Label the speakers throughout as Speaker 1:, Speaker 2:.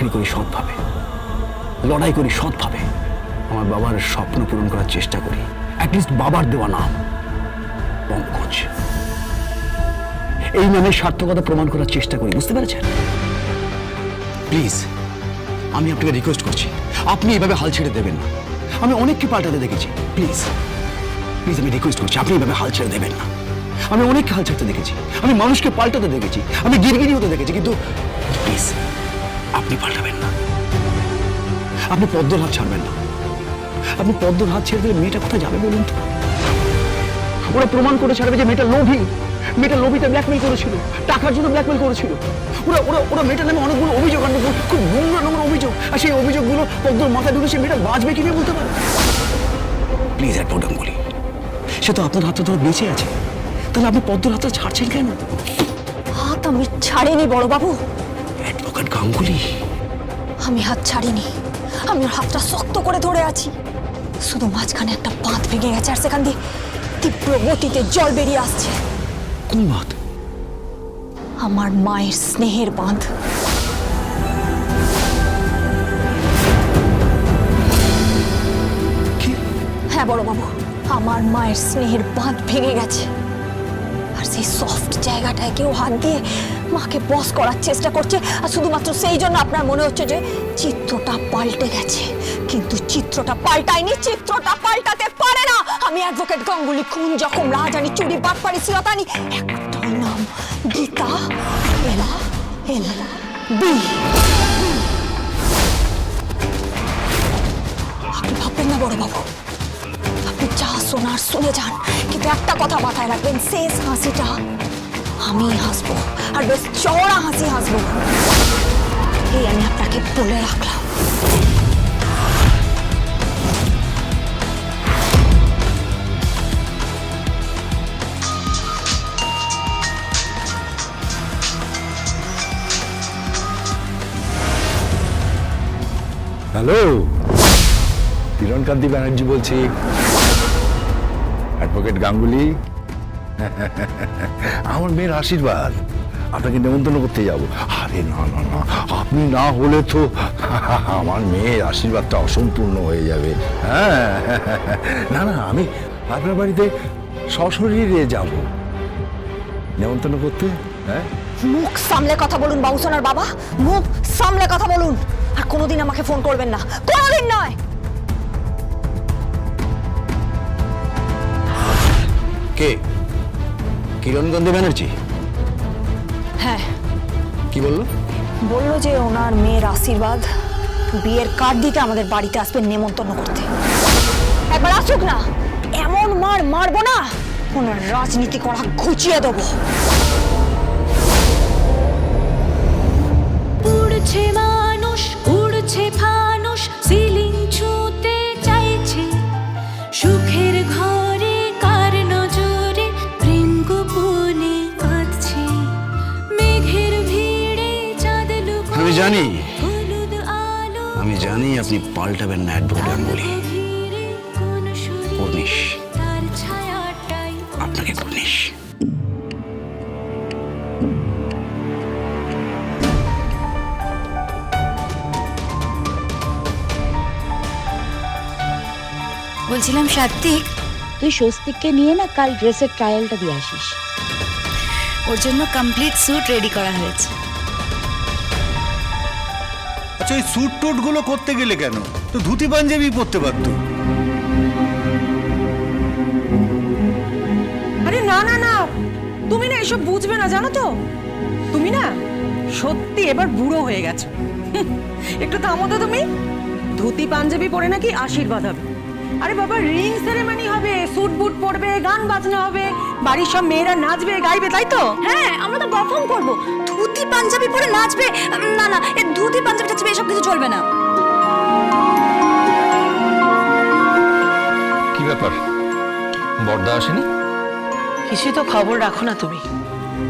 Speaker 1: চাকরি করি সৎভাবে, লড়াই করি সৎভাবে, আমার বাবার স্বপ্ন পূরণ করার চেষ্টা করি। অ্যাটলিস্ট বাবার দেওয়া নাম পঙ্কজ, এই নামের সার্থকতা প্রমাণ করার চেষ্টা করি। বুঝতে পেরেছেন? প্লিজ, আমি আপনাকে রিকোয়েস্ট করছি, আপনি এভাবে হাল ছেড়ে দেবেন না। আমি অনেককে পাল্টাতে দেখেছি। প্লিজ প্লিজ, আমি রিকোয়েস্ট করছি, আপনি এভাবে হাল ছেড়ে দেবেন না। আমি অনেককে হাল ছাড়তে দেখেছি, আমি মানুষকে পাল্টাতে দেখেছি, আমি গিরগিরি হতে দেখেছি, কিন্তু প্লিজ আপনি পাল্টাবেন না। আপনি পদ্মর হাত ছাড়বেন না। আপনি পদ্মর হাত ছেড়ে দিলে মেয়েটা কোথায় যাবে বলুন তো? ওরা প্রমাণ করে ছাড়বে যে মেয়েটা লোভী, মেয়েটা লোভীতে ব্ল্যাকমেল করেছিল, টাকার জন্য ব্ল্যাকমেল করেছিল। ওরা ওরা ওরা মেয়েটার নামে অনেকগুলো অভিযোগ আনবে, খুব নোংরা নোংরা অভিযোগ, আর সেই অভিযোগগুলো পদ্মর মাথায় ঢুকে সে মেয়েটা বাঁচবে কি নিয়ে বলতে পারে? প্লিজ অ্যাডভোকেট গাঙ্গুলি, সে তো আপনার হাতটা ধরে বেঁচে আছে, তাহলে আপনি পদ্মর হাতটা ছাড়ছেন কেন?
Speaker 2: হাত আমি ছাড়িনি বড়বাবু।
Speaker 1: অ্যাডভোকেট গাঙ্গুলি,
Speaker 2: আমি হাত ছাড়িনি, আমি ওর হাতটা শক্ত করে ধরে আছি। শুধু মাঝখানে একটা বাঁধ ভেঙে গেছে, আর সেখান দিয়ে তীব্র গতিতে জল বেরিয়ে আসছে।
Speaker 1: কোন বাঁধ?
Speaker 2: আমার মায়ের স্নেহের বাঁধ।
Speaker 1: কি?
Speaker 2: হ্যাঁ বড়বাবু, আমার মায়ের স্নেহের বাঁধ ভেঙে গেছে, আর সেই সফট জায়গাটায় কেউ হাত দিয়ে মাকে বস করার চেষ্টা করছে। আর শুধুমাত্র সেই জন্য আপনার মনে হচ্ছে যে চিত্রটা পাল্টে গেছে, কিন্তু চিত্রটা পাল্টায়নি, চিত্রটা পাল্টাতে পারে না। আমি অ্যাডভোকেট গাঙ্গুলি, খুন জখম রাহাজানি চুরি বাটপাড়ি শ্লীলতাহানি, একটাই নাম, গীতা LLB। আপনি ভাববেন না বড়বাবু, আপনি যা শোনার শুনে যান, কিন্তু একটা কথা মাথায় রাখবেন, শেষ হাসিটা আমি হাসবো, আর বেশ চওড়া হাসি হাসবো, এই আমি আপনাকে বলে রাখলাম।
Speaker 3: হ্যালো, কিরণকান্তি ব্যানার্জি বলছি, অ্যাডভোকেট গাঙ্গুলি। আমার মেয়ের আশীর্বাদ, আপনাকে নেমন্তন্ন করতে যাব। আরে না না না, আপনি না হলে তো আমার মেয়ের আশীর্বাদটা অসম্পূর্ণ হয়ে যাবে। হ্যাঁ, না না, আমি আপনার বাড়িতে সশরীরে যাব নেমন্তন্ন করতে। হ্যাঁ,
Speaker 2: মুখ সামলে কথা বলুন বাবুসোনার বাবা, মুখ সামলে কথা বলুন, আর কোনোদিন আমাকে ফোন করবেন না, কোনোদিন নয়।
Speaker 1: কে? কিরণকান্তি ব্যানার্জি?
Speaker 2: হ্যাঁ,
Speaker 1: কি বললো?
Speaker 2: বললো যে ওনার মেয়ের আশীর্বাদ, বিয়ের কার্ড দিতে আমাদের বাড়িতে আসবেন নেমন্তন্ন করতে। একবার আসুক না, এমন মার মারবো না, ওনার রাজনীতি করা ঘুচিয়ে দেবো।
Speaker 4: উড়ছে মানুষ, উড়ছে ফানুষ, সিলিং ছুঁতে চাইছে, সুখের ঘরে কার নজরে প্রেম গোপনে কাঁদছে, মেঘের ভিড়ে চাঁদ লুকোয়,
Speaker 1: আমি জানি,
Speaker 4: হলুদ আলো,
Speaker 1: আমি জানি আপনি পাল্টাবেন না অ্যাডভোকেট গাঙ্গুলি।
Speaker 4: ঘিরে কোন শরীর,
Speaker 1: কর্নিশ,
Speaker 4: তার ছায়াটাই
Speaker 1: আপনাকে কর্নিশ।
Speaker 5: বলছিলাম সাত্বিক,
Speaker 6: তুই স্বস্তিককে নিয়ে না কাল ড্রেসের ট্রায়ালটা দিয়ে আসিস।
Speaker 5: ওর জন্য কমপ্লিট স্যুট রেডি করা হয়েছে।
Speaker 7: আচ্ছা, ওই স্যুট টুট গুলো করতে গেলে কেন? তো ধুতি পাঞ্জাবি পরতে পারতো।
Speaker 8: আরে না না না, তুমি না এসব বুঝবে না, জানো তো? তুমি না সত্যি এবার বুড়ো হয়ে গেছো। একটু থামো তো তুমি। ধুতি পাঞ্জাবি পরে নাকি আশীর্বাদ হবে? আরে বাবা, রিং সেরেমনি হবে, স্যুট বুট পরবে, গান বাজনা হবে, বাড়ির সব মেয়েরা নাচবে গাইবে, তাই তো?
Speaker 5: হ্যাঁ, আমরা তো পারফর্ম করব। ধুতি পাঞ্জাবি পরে নাচবে? না না, এই ধুতি পাঞ্জাবি টাচবে এসব কিছু চলবে না।
Speaker 9: কি ব্যাপার, বড়দা আসেনি?
Speaker 8: কিছুই তো খবর রাখো না তুমি।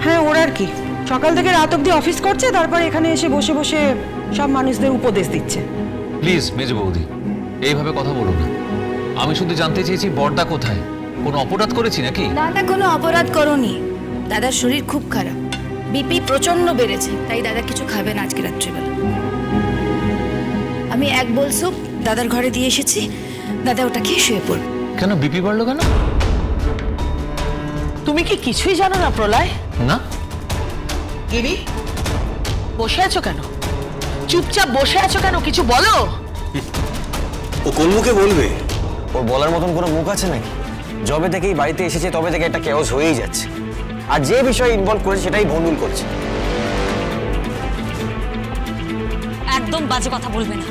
Speaker 8: হ্যাঁ, ওর আর কি, সকাল থেকে রাত অবধি অফিস করছে, তারপর এখানে এসে বসে বসে সব মানুষদের উপদেশ দিচ্ছে।
Speaker 9: প্লিজ মেজ বৌদি, এইভাবে কথা বলো না। আমি শুধু জানতে চেয়েছি বড়দা কোথায়, কোনো অপরাধ করেছি নাকি?
Speaker 5: দাদা কোনো অপরাধ করনি, দাদার শরীর খুব খারাপ, বিপি প্রচন্ড বেড়েছে, তাই দাদা কিছু খাবে না আজকে রাত্রিবেলা। আমি এক বোল স্যুপ দাদার ঘরে দিয়ে এসেছি, দাদা ওটা খেয়ে শুয়ে পড়।
Speaker 9: কেন বিপি বাড়লো কেন?
Speaker 8: তুমি কি কিছুই জানো না প্রলয়?
Speaker 9: না।
Speaker 8: গিরি, বসে আছো কেন? চুপচাপ বসে আছো কেন? কিছু বলো।
Speaker 10: ও কোন মুখে বলবে? ওর বলার মতন কোনো মুখ আছে নাকি? যবে থেকেই বাড়িতে এসেছে তবে থেকে একটা কেওস হয়েই যাচ্ছে, আর যে বিষয়ে ইনভলভ করেছে সেটাই ভণ্ডুল করছে।
Speaker 2: একদম বাজে কথা বলবে না।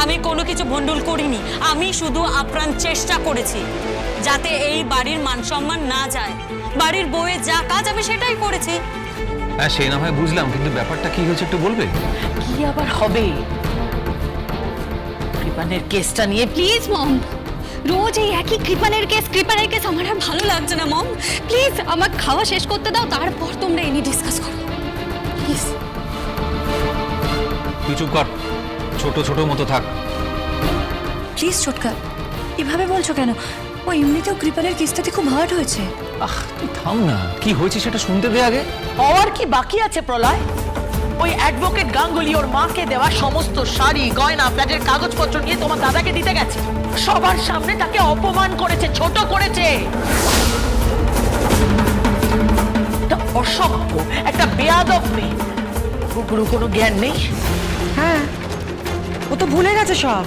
Speaker 2: আমি কোনো কিছু ভণ্ডুল করিনি। আমি শুধু আপ্রাণ চেষ্টা করেছি যাতে এই বাড়ির মান সম্মান না যায়। বাড়ির বউয়ের যা কাজ আমি সেটাই করেছি।
Speaker 9: হ্যাঁ সে না হয় বুঝলাম, কিন্তু ব্যাপারটা কি হয়েছে একটু বলবে?
Speaker 8: কি আবার হবে? কৃপানের কেসটা নিয়ে
Speaker 2: প্লিজ মম, রোজ এই একই কৃপানের কেস আমার আর ভালো লাগছে না মম। প্লিজ আমার খাওয়া শেষ করতে দাও, তারপর তোমরা এনি ডিসকাস করো প্লিজ।
Speaker 9: তুই চুপ কর, ছোট ছোট মতো থাক।
Speaker 5: প্লিজ ছোটকা, এভাবে বলছো কেন? ও এমনিতেও কৃপালের কেসটাতে খুব হার্ট হয়েছে।
Speaker 9: তুই থাম না, কি হয়েছে সেটা শুনতে দে আগে।
Speaker 8: হওয়ার কি বাকি আছে প্রলয়? ওই অ্যাডভোকেট গাঙ্গুলি ওর মাকে দেওয়া সমস্ত শাড়ি গয়না ফ্ল্যাটের কাগজপত্র নিয়ে তোমার দাদাকে দিতে গেছে। সবার সামনে তাকে অপমান করেছে, ছোট করেছে। একটা অসভ্য, একটা বেয়াদব মেয়ে। কুকুরও কোনো জ্ঞান নেই। হ্যাঁ, ও তো ভুলে গেছে সব।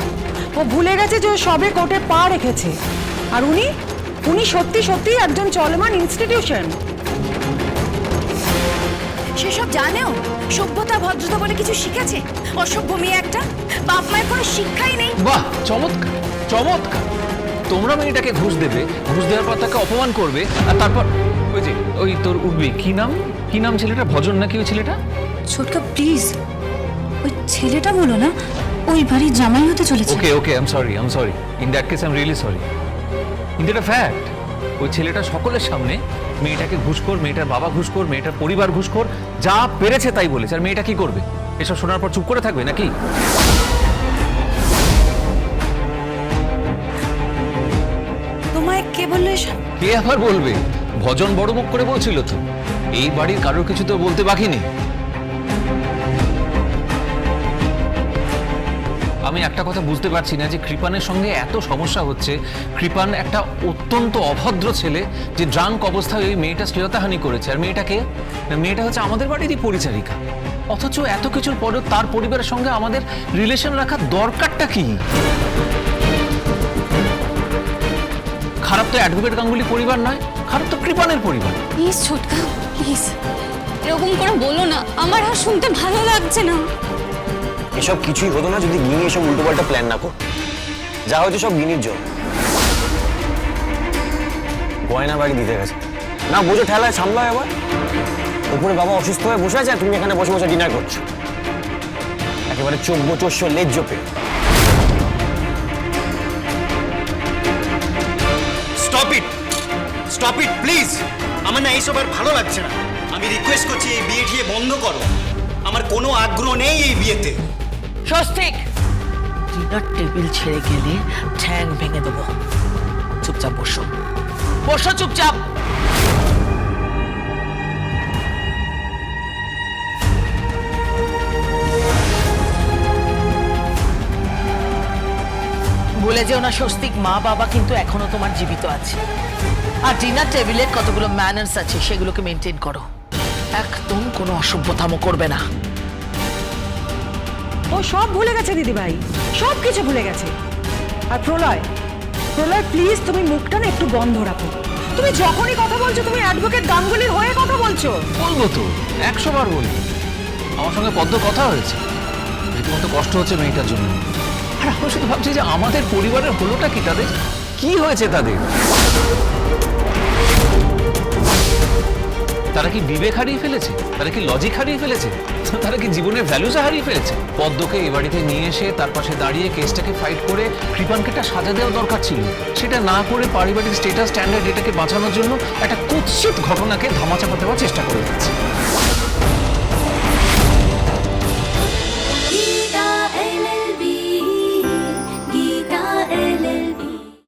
Speaker 8: ও ভুলে গেছে যে ও সবে কোর্টে পা রেখেছে। আর উনি সত্যি সত্যি একজন চলমান ইনস্টিটিউশন।
Speaker 5: সেসব জানেও, সভ্যতা ভদ্রতা বলে কিছু শিখেছে? অসভ্য মেয়ে একটা, বাপ মায়ের কোনো শিক্ষাই নেই।
Speaker 9: বাহ, চমৎকার চমৎকার। তোমরা মেয়েটাকে ঘুষ দেবে, ঘুষ দেওয়ার পর তাকে অপমান করবে, আর তারপর ওই তোর উঠবি কি নাম ছেলেটা? ভজন নাকি ওই ছেলেটা?
Speaker 5: ছোটকা প্লিজ, ওই ছেলেটা বলো না, ওই বাড়ির জামাই হতে চলেছে।
Speaker 9: Okay I am sorry. In that case I am really sorry. কিন্তু এটা ফ্যাক্ট, ওই ছেলেটা সকলের সামনে মেয়েটাকে ঘুষখোর, মেয়েটার বাবা ঘুষখোর, মেয়েটার পরিবার ঘুষখোর, যা পেরেছে তাই বলেছে। আর মেয়েটা কি করবে? এসব শোনার পর চুপ করে থাকবে নাকি?
Speaker 5: তোমায় কে বললো এসব?
Speaker 9: কে আবার বলবে? ভজন বড় মুখ করে বলছিল তো। এই বাড়ির কারোর কিছু তো বলতে বাকি নেই। আমি একটা কথা বুঝতে পারছি না যে কৃপানের সঙ্গে এত সমস্যা হচ্ছে। কৃপান একটা অত্যন্ত অভদ্র ছেলে যে ড্রাঙ্ক অবস্থায় ওই মেয়েটা শ্লীলতাহানি করেছে। আর মেয়েটা হচ্ছে আমাদের বাড়িরই পরিচারিকা। অথচ এত কিছুর পরেও তার পরিবারের সঙ্গে আমাদের রিলেশন রাখার দরকারটা কি? খারাপ তো অ্যাডভোকেট গাঙ্গুলি পরিবার নয়, খারাপ তো কৃপানের পরিবার।
Speaker 2: প্লিজ ছোটকা, প্লিজ এরকম করে বলো না, আমার আর শুনতে ভালো লাগছে না।
Speaker 10: এসব কিছুই হতো না যদি গিনি এসব উল্টোপাল্টা প্ল্যান না করতো। যা হয়েছে সব গিনির জন্য। গয়না বাড়ি দিতে গেছে না, বোঝো ঠেলায় সামলাও এবার। উপরে বাবা অসুস্থ হয়ে বসে আছে আর তুমি এখানে বসে বসে ডিনার করছো, একেবারে চোখ চোষ্য লেজ জপে।
Speaker 11: Stop it please. আমার না এইসব আর ভালো লাগছে না। আমি রিকোয়েস্ট করছি এই বিয়ে ঠিয়ে বন্ধ করো। আমার কোনো আগ্রহ নেই এই বিয়েতে।
Speaker 8: স্বস্তিক, ডিনার টেবিল ছেড়ে গেলে ঠ্যাং ভেঙে দেবো। চুপচাপ বসো চুপচাপ। ভুলে যেও না স্বস্তিক, মা বাবা কিন্তু এখনো তোমার জীবিত আছে। আর ডিনার টেবিলের কতগুলো ম্যানার্স আছে সেগুলোকে মেনটেন করো। একদম কোনো অসভ্যতামো করবে না। ও সব ভুলে গেছে দিদিভাই, সব কিছু ভুলে গেছে। আর প্রলয় প্লিজ তুমি মুখটা না একটু বন্ধ রাখো। তুমি যখনই কথা বলছো তুমি অ্যাডভোকেট গাঙ্গুলির হয়ে কথা বলছো।
Speaker 9: বলবো তো, 100 বার বলি। আমার সঙ্গে পদ্ম কথা হয়েছে, রীতিমতো কষ্ট হচ্ছে মেয়েটার জন্য। আর আমি শুধু ভাবছি যে আমাদের পরিবারের হলোটা কি, তাদের কি হয়েছে? তারা কি বিবেক হারিয়ে ফেলেছে? তারা কি লজিক হারিয়ে ফেলেছে? তারা কি জীবনের ভ্যালুজ হারিয়ে ফেলেছে? পদ্মকে এ বাড়িতে নিয়ে এসে তার পাশে দাঁড়িয়ে কেসটাকে ফাইট করে কৃপানকে একটা সাজা দেওয়া দরকার ছিল। সেটা না করে পারিবারিক স্ট্যান্ডার্ড এটাকে বাঁচানোর জন্য একটা কুৎসিত ঘটনাকে ধামাচাপা দেওয়ার চেষ্টা করে যাচ্ছে।